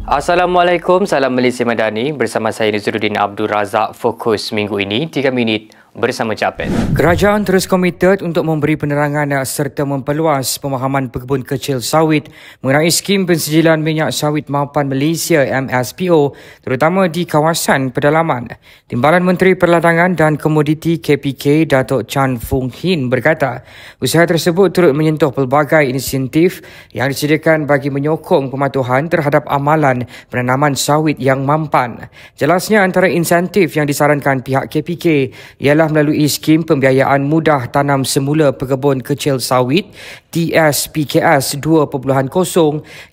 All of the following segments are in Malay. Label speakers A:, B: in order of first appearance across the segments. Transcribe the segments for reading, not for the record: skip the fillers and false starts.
A: Assalamualaikum, salam Malaysia Madani. Bersama saya Nizuruddin Abdul Razak. Fokus minggu ini 3 minit bersama Japan. Kerajaan terus komited untuk memberi penerangan serta memperluas pemahaman pekebun kecil sawit mengenai skim pensijilan minyak sawit mapan Malaysia MSPO terutama di kawasan pedalaman. Timbalan Menteri Perladangan dan Komoditi KPK Datuk Chan Fung Hin berkata, usaha tersebut turut menyentuh pelbagai insentif yang disediakan bagi menyokong pematuhan terhadap amalan penanaman sawit yang mampan. Jelasnya antara insentif yang disarankan pihak KPK ialah melalui skim pembiayaan mudah tanam semula pekebun kecil sawit TSPKS 2.0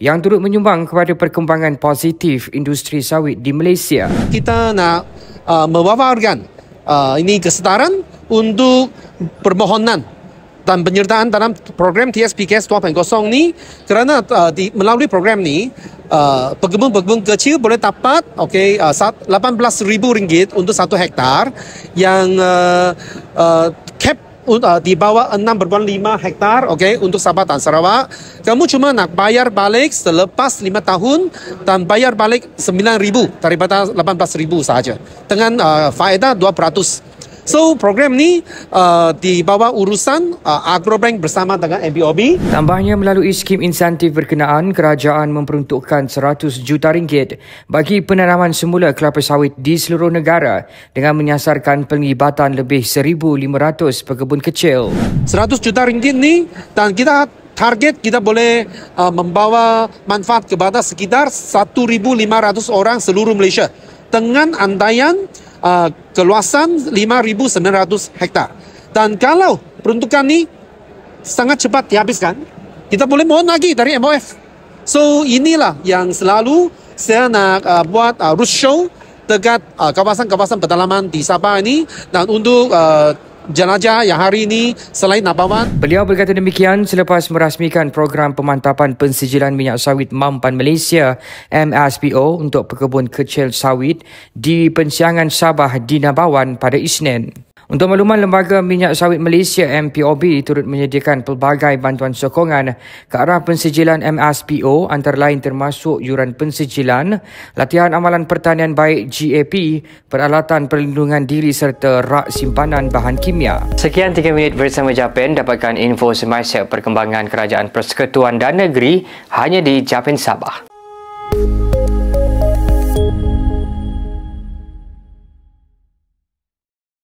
A: yang turut menyumbang kepada perkembangan positif industri sawit di Malaysia.
B: Kita nak mewawarkan ini kesetaraan untuk permohonan dan penyertaan dalam program TSPKS 2.0 ni kerana melalui program ni pekebun-pekebun kecil boleh dapat RM18,000 untuk 1 hektar yang cap di bawah 6.5 hektar untuk Sabah dan Sarawak. Kamu cuma nak bayar balik selepas 5 tahun dan bayar balik RM9,000 daripada RM18,000 sahaja dengan faedah 2%. So, program ni di bawah urusan Agrobank bersama dengan MBOB.
A: Tambahnya, melalui skim insentif berkenaan, kerajaan memperuntukkan RM100 juta bagi penanaman semula kelapa sawit di seluruh negara dengan menyasarkan penglibatan lebih 1,500 pekebun kecil.
B: RM100 juta ni dan kita target kita boleh membawa manfaat kepada sekitar 1,500 orang seluruh Malaysia dengan andaian keluasan 5,900 hektar. Dan kalau peruntukan ni sangat cepat dihabiskan, kita boleh mohon lagi dari MOF. So inilah yang selalu saya nak buat roadshow dekat kawasan-kawasan pedalaman di Sabah ini dan untuk jenajah yang hari ini selain Nabawan.
A: Beliau berkata demikian selepas merasmikan program pemantapan pensijilan minyak sawit mampan Malaysia MSPO untuk pekebun kecil sawit di Pensiangan Sabah di Nabawan pada Isnin. Untuk makluman, Lembaga Minyak Sawit Malaysia MPOB turut menyediakan pelbagai bantuan sokongan ke arah pensijilan MSPO antara lain termasuk yuran pensijilan, latihan amalan pertanian baik GAP, peralatan perlindungan diri serta rak simpanan bahan kimia. Sekian 3 minit bersama Japan. Dapatkan info semasa perkembangan Kerajaan Persekutuan dan Negeri hanya di Japan Sabah.